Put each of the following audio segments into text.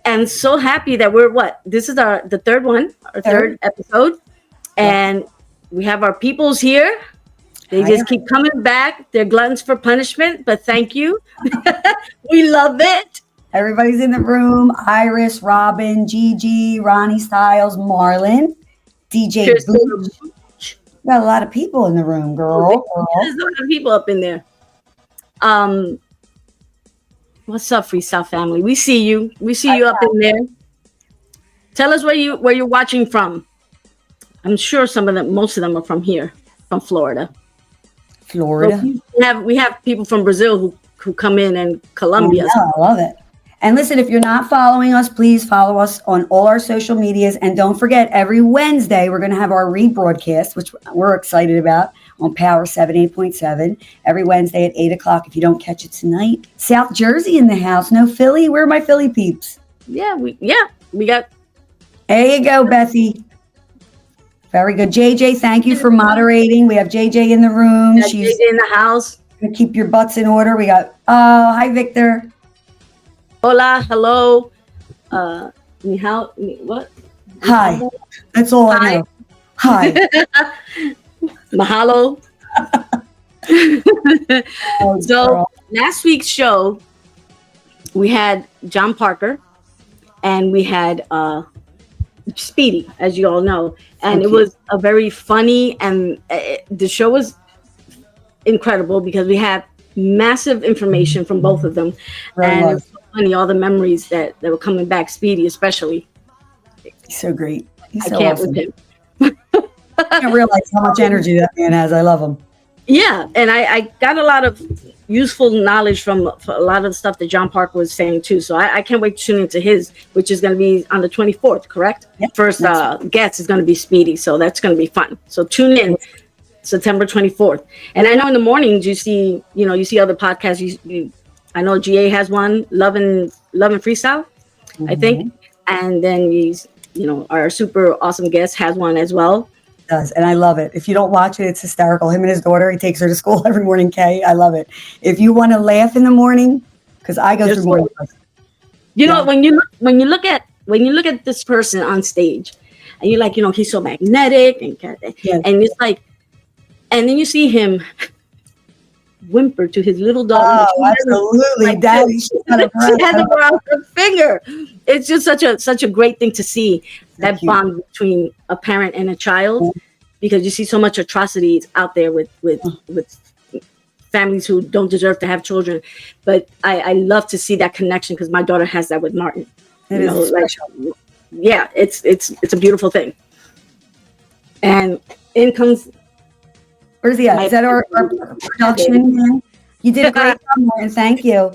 and so happy that this is the third one, our third episode. And we have our peoples here. They just keep coming back. They're gluttons for punishment, but thank you. We love it. Everybody's in the room. Iris, Robin, Gigi, Ronnie Styles, Marlon, DJ Booch. Got a lot of people in the room, girl. There's a lot of people up in there. What's up, Freestyle family? We see you. We see you up in there. Tell us where you're watching from. I'm sure most of them are from here, from Florida. We have people from Brazil who come in, and Colombia. I love it. And listen, if you're not following us, please follow us on all our social medias. And don't forget, every Wednesday, we're going to have our rebroadcast, which we're excited about, on Power 78.7. Every Wednesday at 8 o'clock. If you don't catch it tonight. South Jersey in the house. No Philly. Where are my Philly peeps? Yeah, we got. There you go, Bethy. Very good. JJ, thank you for moderating. We have JJ in the room. She's in the house. Gonna keep your butts in order. We got, hi, Victor. Hola, hello. What? Hi. That's all I know. Hi. Mahalo. So last week's show, we had John Parker and we had Speedy, as you all know. And it was a very funny, and the show was incredible because we had massive information from both of them. And it was so funny, all the memories that were coming back, Speedy especially. He's so great. He's so I can't awesome. with him. I don't realize how much energy that man has. I love him. Yeah, and I got a lot of useful knowledge from a lot of the stuff that John Parker was saying too. So I can't wait to tune into his, which is going to be on the 24th, correct? Yep. First guest is going to be Speedy, so that's going to be fun. So tune in September 24th. And I know in the mornings you see other podcasts. I know GA has one, Love and Freestyle, I think, and then our super awesome guest has one as well. Does, and I love it. If you don't watch it, it's hysterical. Him and his daughter, he takes her to school every morning. Kay, I love it. If you want to laugh in the morning, because I go through morning. When you look at this person on stage, and you're like, he's so magnetic, and it's like, and then you see him whimper to his little daughter. Oh, absolutely, like, Daddy. She has around her finger. It's just such a great thing to see, that bond between a parent and a child, because you see so much atrocities out there with families who don't deserve to have children. But I love to see that connection, because my daughter has that with Martin. It's a beautiful thing. And in comes. Where's he at? Is that our production man? You did a great job, Martin. Thank you.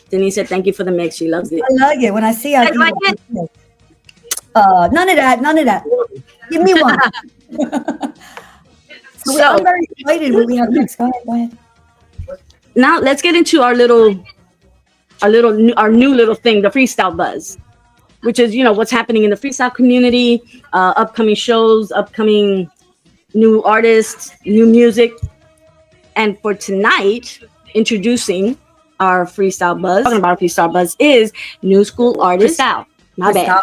Denise said thank you for the mix. She loves it. I like it. When I see it. None of that. Give me one. So I'm very excited what we have next. Go ahead. Now let's get into our new little thing, the Freestyle Buzz, which is what's happening in the freestyle community, upcoming shows, upcoming new artists, new music. And for tonight, introducing our Freestyle Buzz, talking about our Freestyle Buzz, is New School Artist Freestyle. My bad.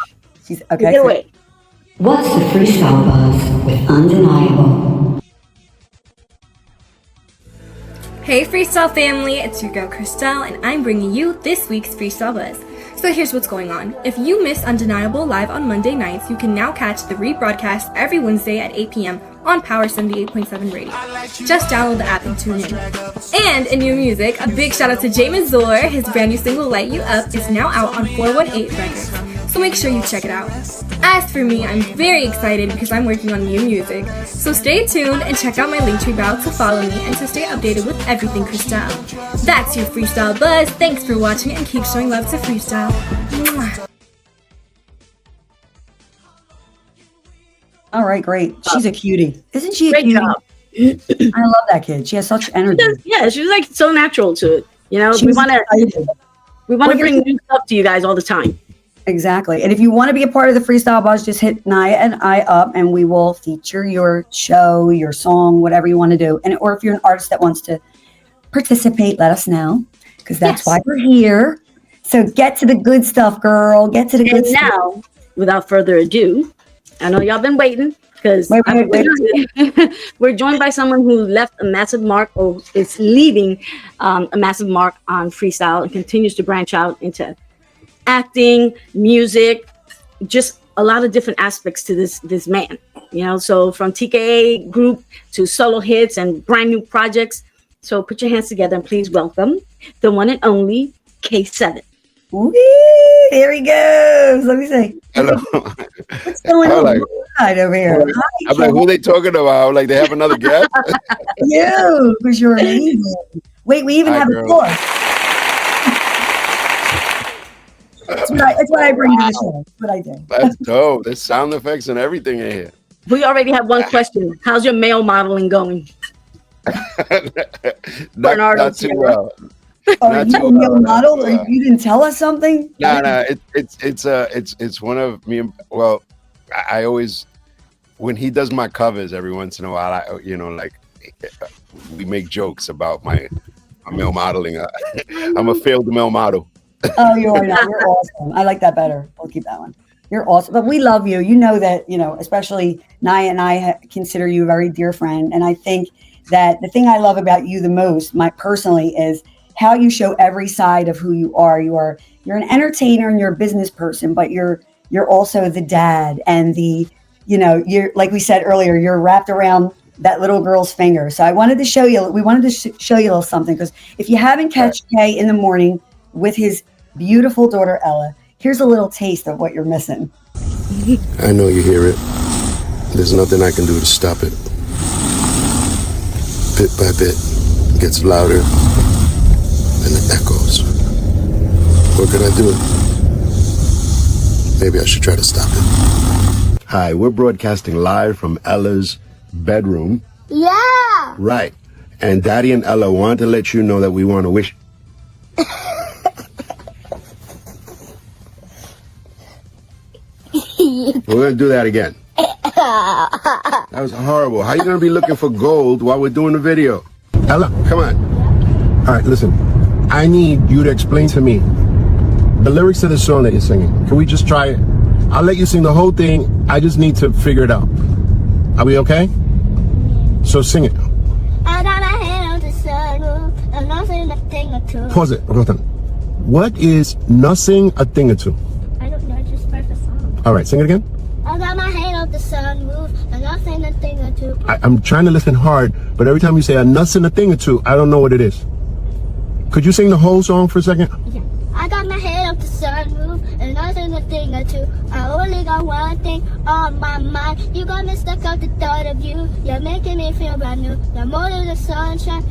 Okay. Get away. What's the Freestyle Buzz with Undeniable? Hey Freestyle family, it's your girl Christelle, and I'm bringing you this week's Freestyle Buzz. So here's what's going on. If you miss Undeniable live on Monday nights, you can now catch the rebroadcast every Wednesday at 8 p.m. on Power 78.7 Radio. Just download the app and tune in. And in new music, a big shout out to Jay Mazur. His brand new single, Light You Up, is now out on 418 Records. So make sure you check it out. As for me, I'm very excited because I'm working on new music. So stay tuned and check out my Linktree bio to follow me and to stay updated with everything Freestyle. That's your Freestyle Buzz. Thanks for watching and keep showing love to Freestyle. Mwah. All right, great. She's a cutie. Isn't she a cutie? Job. I love that kid. She has such energy. She's like so natural to it. We want to bring new stuff to you guys all the time. Exactly. And if you want to be a part of the Freestyle Buzz, just hit Nia and I up and we will feature your show, your song, whatever you want to do. Or if you're an artist that wants to participate, let us know, because that's why we're here. So get to the good stuff, girl. Get to the good And stuff. now, without further ado, I know y'all been waiting because Wait. we're joined by someone who left a massive mark, or is leaving a massive mark on freestyle, and continues to branch out into acting, music, just a lot of different aspects to this man. You know, so from TKA group to solo hits and brand new projects. So put your hands together and please welcome the one and only K7. Whee, there he goes. Let me see. Hello. What's going on right over here? I'm like, who are they talking about? Like, they have another guest? You, because you're amazing. Wait, we even Hi, have girl. applause. That's what I bring to the show. That's what I do. That's dope. There's sound effects and everything in here. We already have one question. How's your male modeling going? not too well. Oh, Not you too a male well, model? not Or too well. you didn't tell us something? No. It's one of me. Well, I always, when he does my covers every once in a while, we make jokes about my male modeling. I'm a failed male model. Oh, you are not. You're awesome. I like that better. We'll keep that one. You're awesome. But we love you. You know that, especially Nya and I consider you a very dear friend. And I think that the thing I love about you the most, personally, is how you show every side of who you are. You're an entertainer and you're a business person, but you're also the dad and you're, like we said earlier, you're wrapped around that little girl's finger. So we wanted to show you a little something, because if you haven't catch Kay in the morning with his beautiful daughter Ella, here's a little taste of what you're missing. I know you hear it. There's nothing I can do to stop it. Bit by bit, it gets louder and it echoes. What can I do? Maybe I should try to stop it. Hi, we're broadcasting live from Ella's bedroom. Yeah. Right. And Daddy and Ella want to let you know that we want to wish. We're going to do that again. That was horrible. How are you going to be looking for gold while we're doing the video? Ella, come on. All right, listen. I need you to explain to me the lyrics to the song that you're singing. Can we just try it? I'll let you sing the whole thing. I just need to figure it out. Are we okay? So sing it. I got my hand on the sunroof, and I'm saying a thing or two. Pause it. Hold on. What is nothing a thing or two? I don't know, just start the song. All right, sing it again. I got my hand on the sunroof, and I'm saying a thing or two. I'm trying to listen hard, but every time you say a nothing a thing or two, I don't know what it is. Could you sing the whole song for a second? Yeah. I got my hand on the sunroof, and I'm saying a thing or two. I only got one thing on my mind. You got me stuck up the thought of you. You're making me feel brand new. You're more than the sunshine.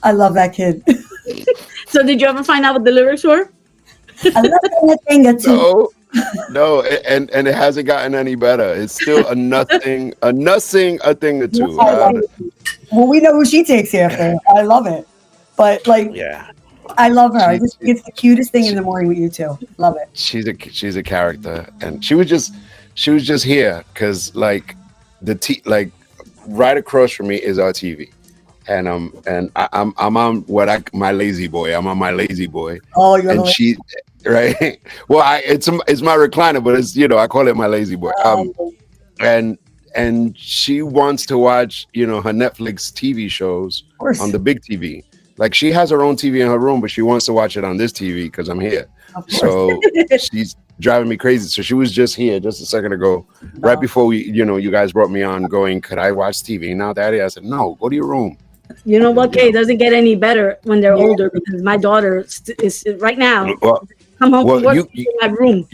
I love that kid. So did you ever find out what the lyrics were? I love that thing or two. No, and it hasn't gotten any better. It's still a thing or two. Well, we know who she takes after. I love it. But Yeah, I love her. I just think it's the cutest thing in the morning with you two. Love it. she's a character, and she was just here because like right across from me is our TV, and I'm on my lazy boy. I'm on my lazy boy. Oh, you're And she, right? Well, it's my recliner, but it's I call it my lazy boy. And she wants to watch her Netflix TV shows on the big TV. Like, she has her own TV in her room, but she wants to watch it on this TV because I'm here. So she's driving me crazy. So she was just here just a second ago, right before you guys brought me on, going, could I watch TV now, Daddy? I said, no, go to your room. You know what, Kay? It doesn't get any better when they're older, because my daughter is right now. Come home from work in my room.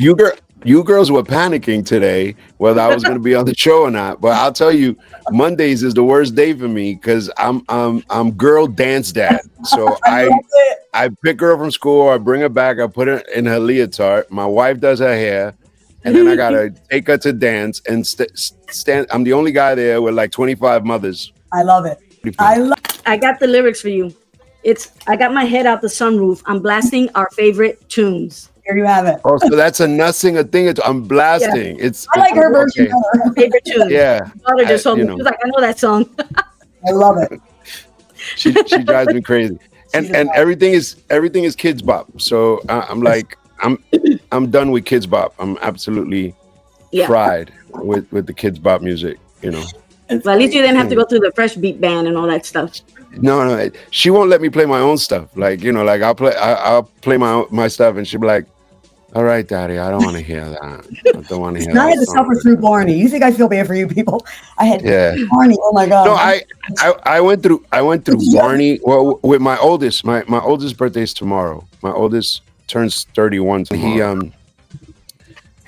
You girls were panicking today whether I was going to be on the show or not. But I'll tell you, Mondays is the worst day for me because I'm girl dance dad. So I pick her up from school, I bring her back, I put her in her leotard. My wife does her hair, and then I gotta take her to dance and stand. I'm the only guy there with like 25 mothers. I love it. I got the lyrics for you. I got my head out the sunroof. I'm blasting our favorite tunes. Here you have it. Oh, so that's a nothing a thing. I'm blasting. Yeah. I like her version better. Favorite tunes. Yeah. My daughter just told me. She was like, I know that song. I love it. She drives me crazy. She's a everything is kids bop. So I'm like I'm done with kids bop. I'm absolutely fried with the kids bop music. You know. Well, at least you didn't have to go through the Fresh Beat band and all that stuff. No, she won't let me play my own stuff. Like, you know, like I'll play my stuff, and she'll be like, "All right, Daddy, I don't want to hear that. I don't want to hear that." I had to suffer through Barney. You think I feel bad for you people? I had Barney. Oh my God. No, I went through Barney. Well, with my oldest, my oldest birthday's tomorrow. My oldest turns 31 tomorrow.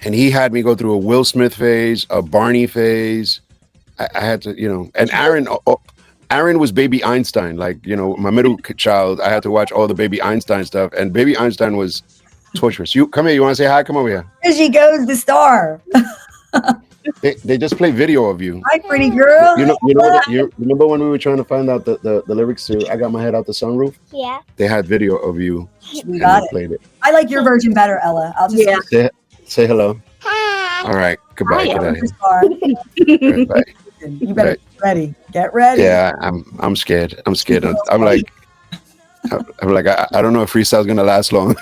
And he had me go through a Will Smith phase, a Barney phase. I had to, you know, and Aaron was Baby Einstein. Like, you know, my middle child, I had to watch all the Baby Einstein stuff, and Baby Einstein was torturous. You come here. You want to say hi? Come over here. There she goes, the star. They just play video of you. Hi, pretty girl. You remember when we were trying to find out the lyrics to "I Got My Head Out the Sunroof"? Yeah. They had video of you. We got it. Played it. I like your version better, Ella. I'll just say hello. Hi. All right. Goodbye. Hi, Good night. Bye. You better get ready. Get ready. Yeah, I'm scared. I'm scared. I'm like, I don't know if freestyle's gonna last long.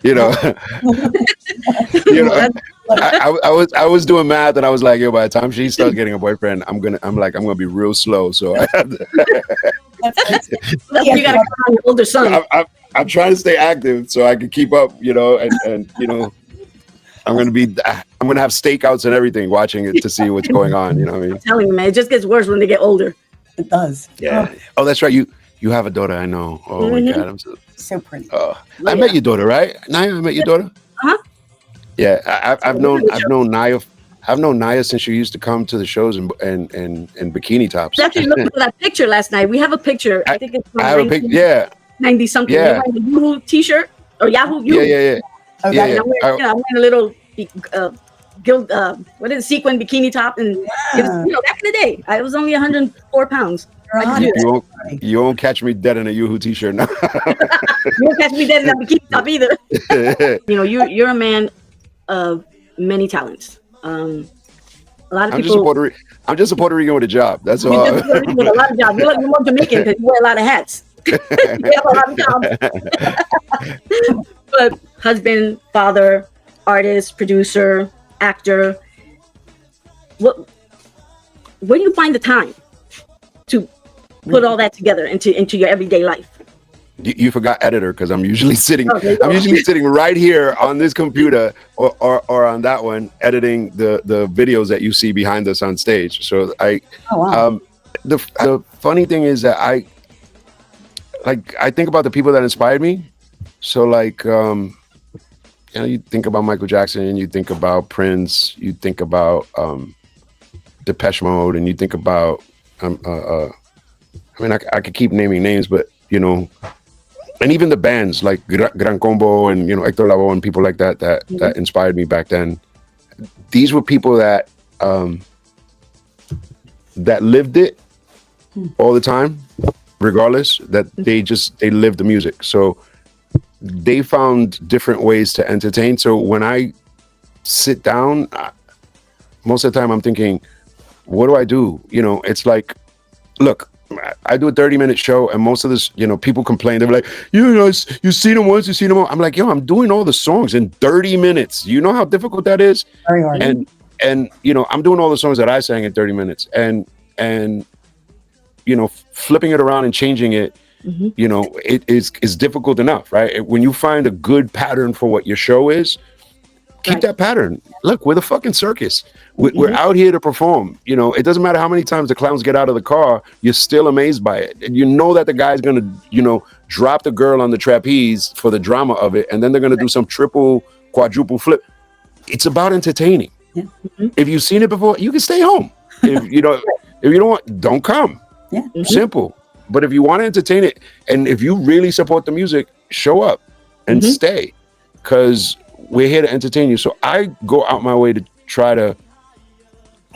you know, I was doing math, and I was like, yo, by the time she starts getting a boyfriend, I'm gonna be real slow. So I have to. You gotta come on your older son. I'm trying to stay active so I can keep up, you know, and you know, I'm gonna have stakeouts and everything, watching it to see what's going on. You know what I mean? I'm telling you, man, it just gets worse when they get older. It does. Yeah. Oh, that's right. You have a daughter, I know. Oh my God, I'm so pretty. I met your daughter, right? Naya, I met your daughter. Yeah, I've known Naya. I've known Naya since she used to come to the shows in bikini tops. I actually looked at that picture last night. We have a picture. I think it's from I have a picture. Yeah. 90 something. Yeah. The Yahoo t-shirt or Yahoo. Yeah. Okay. Yeah. I'm wearing a little what is it, sequin bikini top, and it was, you know, back in the day, I was only 104 pounds. You won't catch me dead in a Yahoo t-shirt now. You won't catch me dead in a bikini top either. You know, you're a man of many talents. A lot of people. I'm just a Puerto Rican with a job. That's all. You're just Puerto Rican with a lot of jobs. You're more Jamaican because you wear a lot of hats. You have a lot of jobs. But husband, father, artist, producer, actor. Where do you find the time to put all that together into your everyday life? You forgot editor, because I'm usually sitting. I'm usually sitting right here on this computer or on that one, editing the videos that you see behind us on stage. So the funny thing is that I think about the people that inspired me. So like, you know, you think about Michael Jackson, you think about Prince, you think about Depeche Mode, and you think about I mean, I could keep naming names, but you know. And even the bands like Gran Combo and, you know, Hector Lavoe and people like that inspired me back then. These were people that lived it all the time, regardless, that they lived the music. So they found different ways to entertain. So when I sit down, most of the time I'm thinking, what do I do? You know, it's like, look, I do a 30-minute show, and most of this, you know, people complain. They're like, you know, you seen them once, you seen them all. I'm like, yo, I'm doing all the songs in 30 minutes. You know how difficult that is? Very hard. And you know, I'm doing all the songs that I sang in 30 minutes, and you know, flipping it around and changing it, you know, it is difficult enough, right? When you find a good pattern for what your show is, keep that pattern. Look, we're the fucking circus. We're out here to perform. You know, it doesn't matter how many times the clowns get out of the car, you're still amazed by it. And you know that the guy's going to, you know, drop the girl on the trapeze for the drama of it, and then they're going to do some triple, quadruple flip. It's about entertaining. Yeah. If you've seen it before, you can stay home. If you don't want, don't come. Yeah. Simple. But if you want to entertain it, and if you really support the music, show up and stay, because we're here to entertain you. So I go out my way to try to,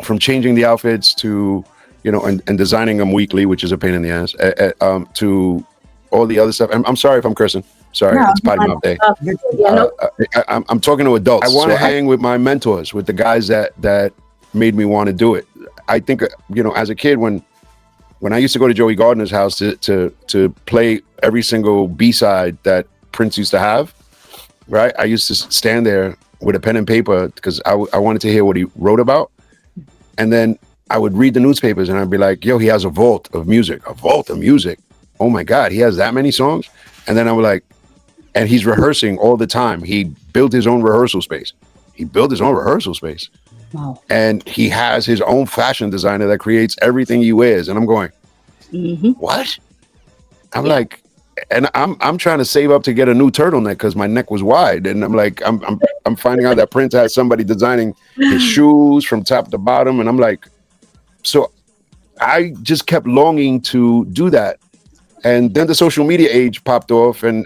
from changing the outfits to, you know, and designing them weekly, which is a pain in the ass, to all the other stuff. I'm sorry if I'm cursing. Sorry, it's potty mouth day. I'm talking to adults. I want to hang with my mentors, with the guys that made me want to do it. I think, you know, as a kid, when when I used to go to Joey Gardner's house to play every single B-side that Prince used to have, right? I used to stand there with a pen and paper because I wanted to hear what he wrote about. And then I would read the newspapers and I'd be like, yo, he has a vault of music. Oh my God, he has that many songs? And then I was like, and he's rehearsing all the time. He built his own rehearsal space. Wow. And he has his own fashion designer that creates everything he wears. And I'm going, what? I'm like, and I'm trying to save up to get a new turtleneck because my neck was wide. And I'm like, I'm finding out that Prince has somebody designing his shoes from top to bottom. And I'm like, so I just kept longing to do that. And then the social media age popped off, and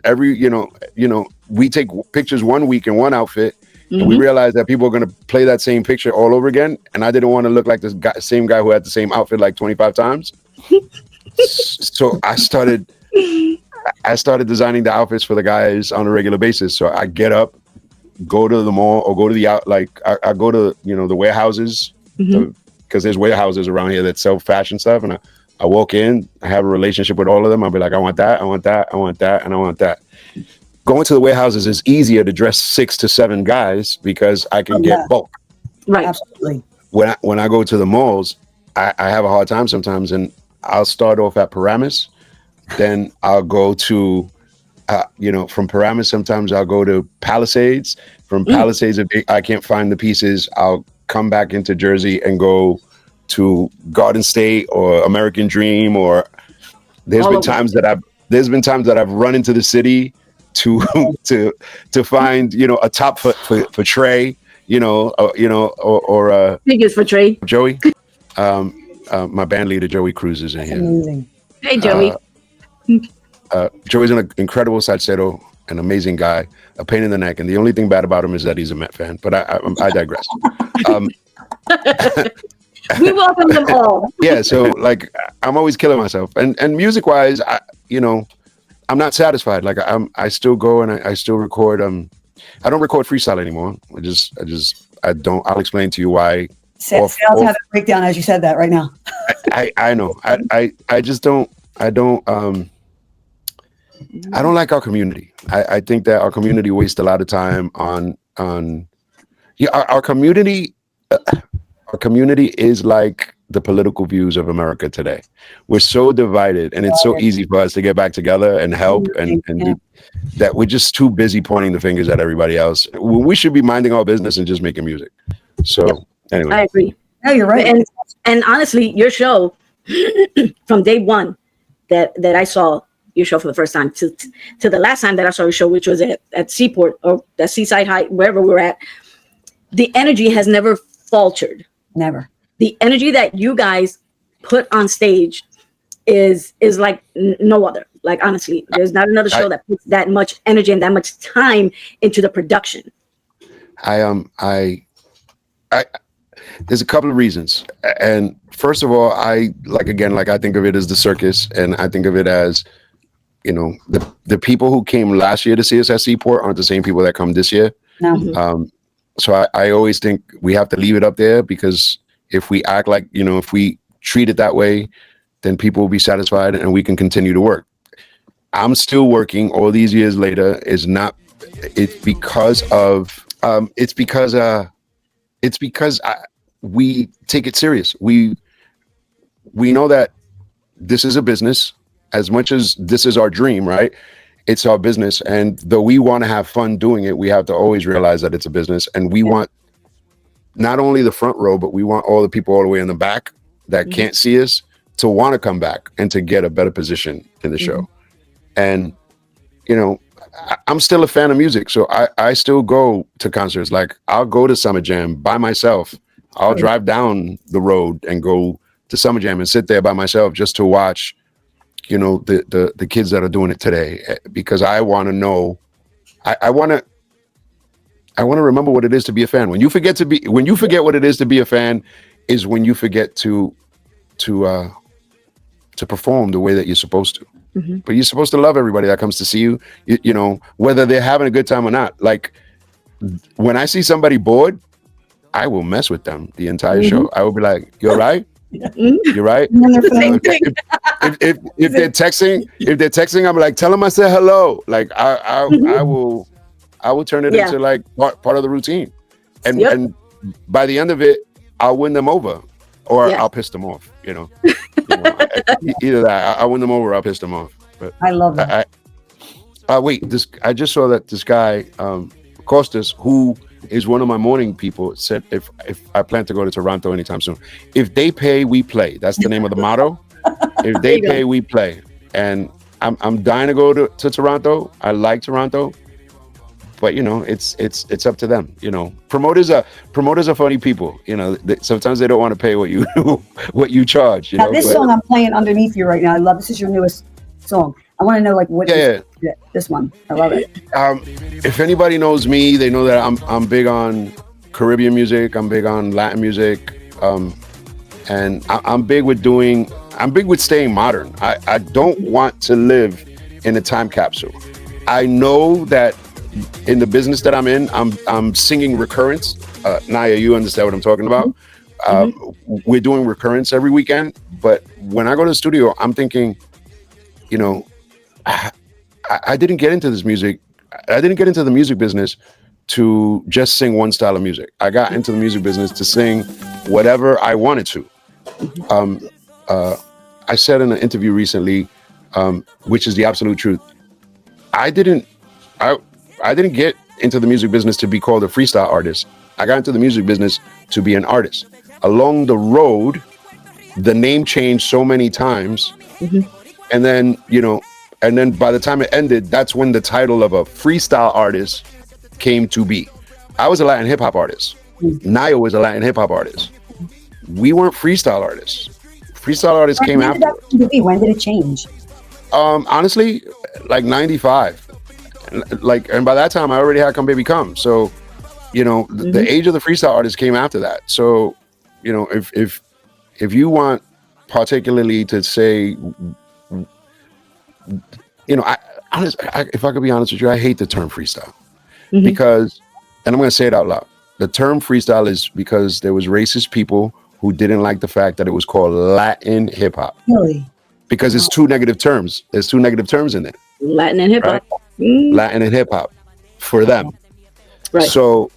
we take pictures one week in one outfit, and we realized that people are going to play that same picture all over again. And I didn't want to look like this same guy who had the same outfit like 25 times. So I started designing the outfits for the guys on a regular basis. So I get up, go to the mall, or go to I go to the warehouses, because there's warehouses around here that sell fashion stuff, and I walk in, I have a relationship with all of them. I'll be like, I want that, I want that, I want that, and I want that. Going to the warehouses is easier to dress 6 to 7 guys because I can get bulk. Right. Absolutely. When I go to the malls, I have a hard time sometimes, and I'll start off at Paramus, then I'll go to, from Paramus, sometimes I'll go to Palisades. From Palisades, if I can't find the pieces, I'll come back into Jersey and go to Garden State or American Dream, or there's been times that I've run into the city to find a top for Trey, or figures for Trey. Joey, my band leader Joey Cruz is in here. Amazing. Hey Joey. Joey's an incredible salsero, an amazing guy, a pain in the neck, and the only thing bad about him is that he's a Met fan. But I digress. We welcome them all. Yeah, so like I'm always killing myself, and music wise, I'm not satisfied. Like I still go and I still record. I don't record freestyle anymore. I don't. I'll explain to you why. Sales have a breakdown as you said that right now. I know. I just don't. I don't like our community. I think that our community wastes a lot of time on our community. Our community is like the political views of America today. We're so divided, and it's so easy for us to get back together and help, and do, that we're just too busy pointing the fingers at everybody else. We should be minding our business and just making music. So anyway, I agree. No, you're right. And honestly, your show from day one that I saw your show for the first time to the last time that I saw your show, which was at Seaport or at Seaside High, wherever we're at, the energy has never faltered. Never. The energy that you guys put on stage is like no other. Like honestly, there's not another show that puts that much energy and that much time into the production. There's a couple of reasons, and first of all, I think of it as the circus, and I think of it as, the people who came last year to see us at Seaport aren't the same people that come this year. No. So I always think we have to leave it up there, because if we act like, if we treat it that way, then people will be satisfied and we can continue to work. I'm still working all these years later. It's because we take it serious. We know that this is a business. As much as this is our dream, right? It's our business. And though we want to have fun doing it, we have to always realize that it's a business. And we want not only the front row, but we want all the people all the way in the back that can't see us to want to come back and to get a better position in the show. And, I'm still a fan of music. So I still go to concerts. Like I'll go to Summer Jam by myself. I'll drive down the road and go to Summer Jam and sit there by myself just to watch, the kids that are doing it today, because I want to know, I want to remember what it is to be a fan. When you forget what it is to be a fan is when you forget to perform the way that you're supposed to. But you're supposed to love everybody that comes to see you, whether they're having a good time or not. Like when I see somebody bored, I will mess with them the entire show. I will be like, "You're right. You're right." if they're texting, I'm like, tell them I said hello. Like I will turn it into like part of the routine, and by the end of it, I'll win them over, or I'll piss them off. Either that, I'll win them over, or I'll piss them off. But I love that. Wait, I just saw that this guy Costas, who is one of my morning people, said if I plan to go to Toronto anytime soon, if they pay, we play. That's the name of the motto. If they pay, we play. And I'm dying to go to Toronto. I like Toronto, but it's up to them. Promoters are funny people. Sometimes they don't want to pay what you charge. Now this song I'm playing underneath you right now, I love. This is your newest song. I want to know what. This one, I love it. If anybody knows me, they know that I'm big on Caribbean music. I'm big on Latin music, and I'm big with staying modern. I don't want to live in a time capsule. I know that in the business that I'm in, I'm singing recurrence. Naya, you understand what I'm talking about. We're doing recurrence every weekend, but when I go to the studio, I'm thinking, I didn't get into this music. I didn't get into the music business to just sing one style of music. I got into the music business to sing whatever I wanted to. I said in an interview recently, which is the absolute truth. I didn't get into the music business to be called a freestyle artist. I got into the music business to be an artist. Along the road, the name changed so many times, and then by the time it ended, that's when the title of a freestyle artist came to be. I was a Latin hip hop artist. Naya was a Latin hip hop artist. We weren't freestyle artists. Freestyle artists came after. When did it change? Honestly, like 95. And by that time I already had Come Baby Come. So, the age of the freestyle artists came after that. So, if you want particularly to say, if I could be honest with you, I hate the term freestyle because, and I'm going to say it out loud. The term freestyle is because there was racist people who didn't like the fact that it was called Latin hip hop. Really? Because it's two negative terms. There's two negative terms in it. Latin and hip hop. Right? Latin and hip hop for them. Right. So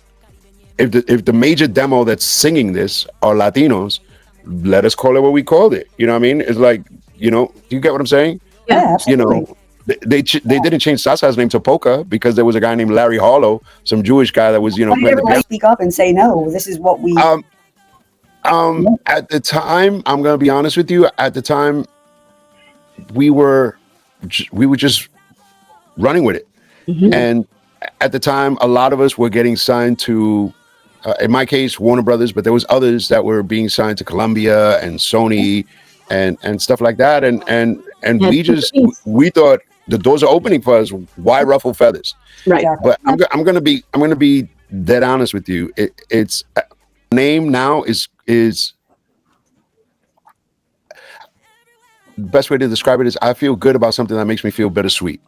if the major demo that's singing this are Latinos, let us call it what we called it. You know what I mean? It's like, you get what I'm saying? Yeah, absolutely. They didn't change Sasa's name to Polka because there was a guy named Larry Harlow, some Jewish guy that was, everybody speak up and say, no, this is what we. At the time, I'm going to be honest with you. At the time, we were just running with it. And at the time, a lot of us were getting signed to, in my case, Warner Brothers, but there was others that were being signed to Columbia and Sony and stuff like that. And we thought the doors are opening for us. Why ruffle feathers? Right. But I'm gonna be dead honest with you. It's name now is the best way to describe it is I feel good about something that makes me feel bittersweet.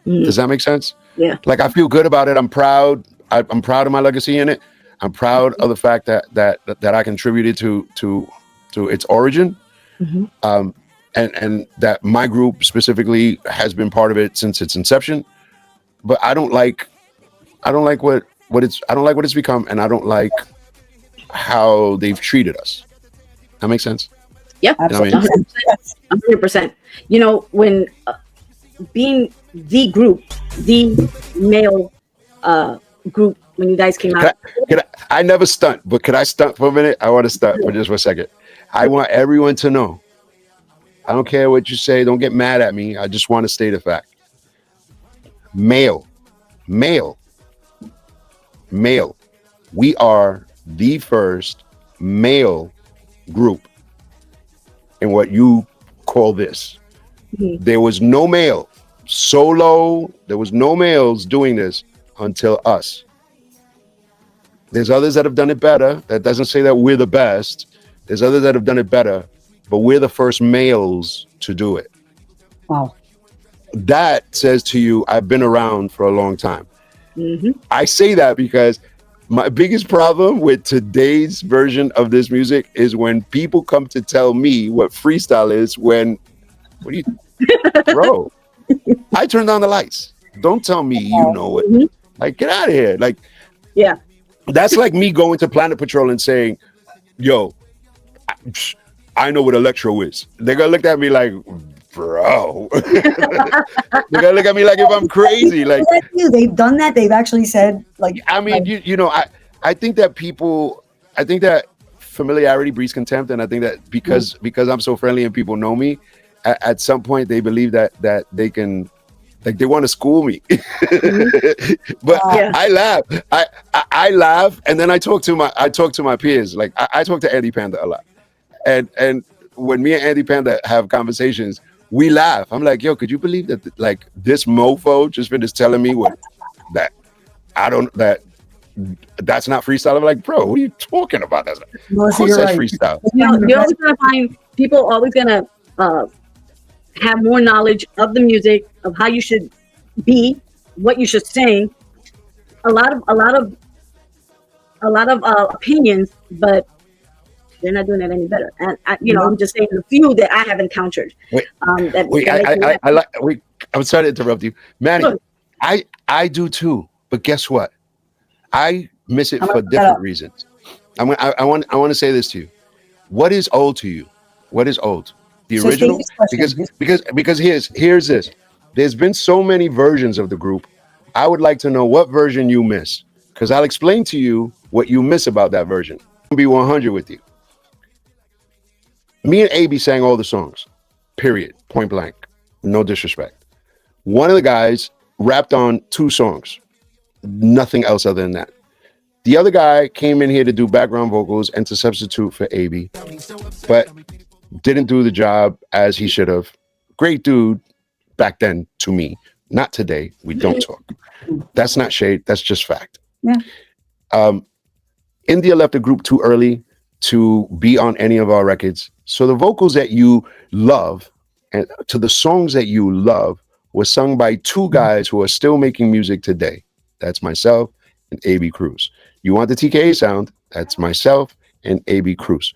Does that make sense? Yeah. Like I feel good about it. I'm proud. I'm proud of my legacy in it. I'm proud of the fact that I contributed to its origin. And that my group specifically has been part of it since its inception. But I don't like what it's become, and I don't like how they've treated us. That makes sense? Yep. Absolutely. 100%. When being the group, the male group, when you guys came out. I never stunt, but could I stunt for a minute? I want to stunt for just 1 second. I want everyone to know. I don't care what you say. Don't get mad at me. I just want to state a fact. Male. We are the first male group in what you call this. There was no male solo. There was no males doing this until us. There's others that have done it better. That doesn't say that we're the best. There's others that have done it better, but we're the first males to do it. Wow. That says to you, I've been around for a long time. I say that because my biggest problem with today's version of this music is when people come to tell me what freestyle is, when What are you, bro? I turned on the lights. Don't tell me you know it. Like, get out of here. Like, Yeah. that's like me going to Planet Patrol and saying, yo, I know what electro is. They're gonna look at me like, bro. They're gonna look at me like if I'm crazy. Like, they've done that. They've actually said, like, I mean, you know, I think that familiarity breeds contempt, and I think that because I'm so friendly and people know me, at some point they believe that they can, like, they want to school me. But I laugh. I laugh, and then I talk to my peers. Like, I talk to Andy Panda a lot, and when me and Andy Panda have conversations, we laugh. I'm like, yo, could you believe that, like, this mofo just finished telling me that's not freestyle? I'm like, bro, what are you talking about? Of course that's freestyle. You're always gonna find people always gonna have more knowledge of the music, of how you should be, what you should sing. A lot of opinions, but they're not doing it any better. And I'm just saying the few that I have encountered. I'm sorry to interrupt you, Manny. Look, I do too, but guess what? I miss it for different reasons. I want to say this to you. What is old to you? What is old? The original? Because here's this. There's been so many versions of the group. I would like to know what version you miss, because I'll explain to you what you miss about that version. I'll be 100 with you. Me and AB sang all the songs, period, point blank, no disrespect. One of the guys rapped on 2 songs, nothing else other than that. The other guy came in here to do background vocals and to substitute for AB, but didn't do the job as he should have. Great dude back then to me, not today. We don't talk. That's not shade, that's just fact. Yeah. India left the group too early to be on any of our records. So the vocals that you love and to the songs that you love were sung by 2 guys who are still making music today. That's myself and AB Cruz. You want the TKA sound? That's myself and AB Cruz.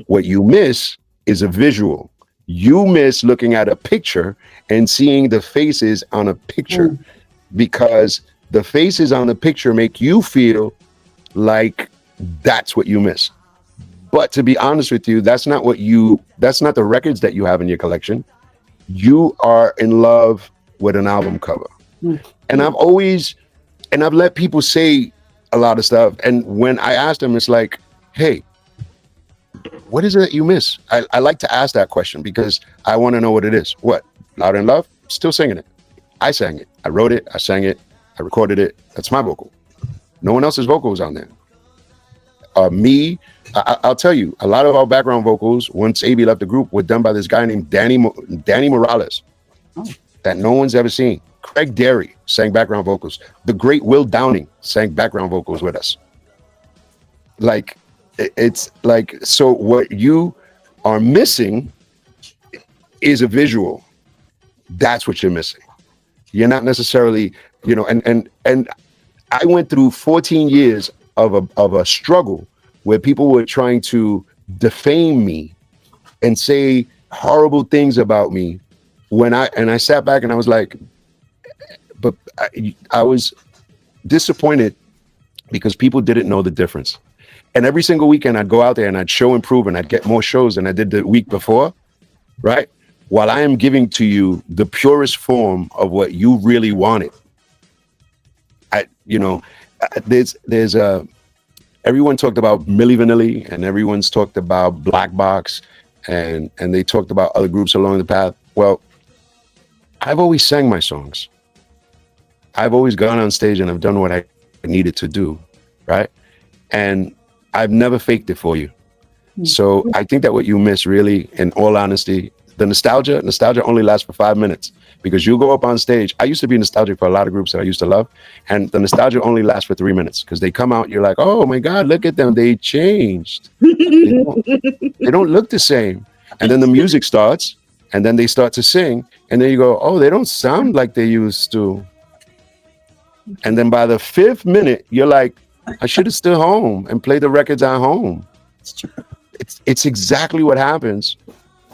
What you miss is a visual. You miss looking at a picture and seeing the faces on a picture, because the faces on the picture make you feel like that's what you miss. But to be honest with you, that's not the records that you have in your collection. You are in love with an album cover. And I've let people say a lot of stuff. And when I ask them, it's like, hey, what is it that you miss? I like to ask that question because I want to know what it is. What? Loud and Love? Still singing it. I sang it. I wrote it. I sang it. I recorded it. That's my vocal. No one else's vocal was on there. I'll tell you, a lot of our background vocals, once AB left the group, were done by this guy named Danny Morales, that no one's ever seen. Craig Derry sang background vocals. The great Will Downing sang background vocals with us. Like, it's like, so what you are missing is a visual. That's what you're missing. You're not necessarily, and I went through 14 years of a struggle where people were trying to defame me and say horrible things about me when I sat back and I was like, but I was disappointed because people didn't know the difference. And every single weekend I'd go out there and I'd show and prove, and I'd get more shows than I did the week before, right? While I am giving to you the purest form of what you really wanted. There's everyone talked about Milli Vanilli, and everyone's talked about Black Box, and they talked about other groups along the path. Well, I've always sang my songs. I've always gone on stage and I've done what I needed to do, right? And I've never faked it for you. So I think that what you miss, really, in all honesty, the nostalgia only lasts for 5 minutes, because you go up on stage. I used to be nostalgic for a lot of groups that I used to love, and the nostalgia only lasts for 3 minutes, because they come out, you're like, oh my God, look at them, they changed. They don't look the same. And then the music starts, and then they start to sing, and then you go, oh, they don't sound like they used to. And then by the 5th minute, you're like, I should have stood home and played the records at home. It's exactly what happens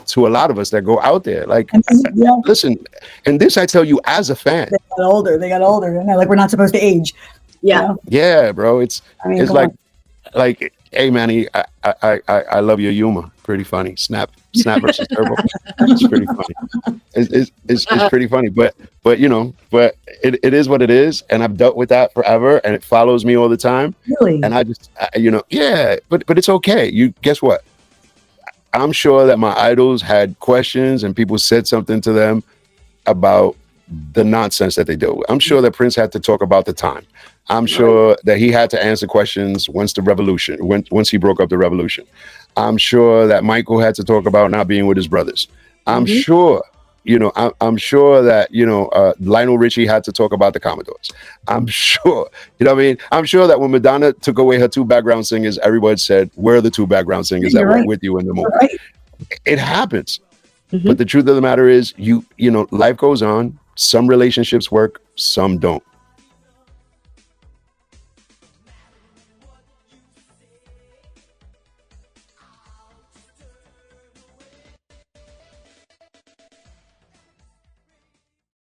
to a lot of us that go out there. Like, Yeah. listen, and this I tell you as a fan. They got older, and they're like, we're not supposed to age. Yeah. You know? Yeah, bro. It's come like, hey, Manny, I love your humor. Pretty funny. Snap versus Turbo. It's pretty funny. It's pretty funny. But it is what it is, and I've dealt with that forever, and it follows me all the time. Really? And I just, but it's okay. You guess what? I'm sure that my idols had questions, and people said something to them about the nonsense that they deal with. I'm sure that Prince had to talk about the time. I'm sure that he had to answer questions once he broke up the revolution. I'm sure that Michael had to talk about not being with his brothers. I'm sure, I'm sure that, Lionel Richie had to talk about the Commodores. I'm sure, what I mean? I'm sure that when Madonna took away her 2 background singers, everybody said, where are the 2 background singers that were with you in the movie? Right. It happens. But the truth of the matter is, life goes on. Some relationships work, some don't.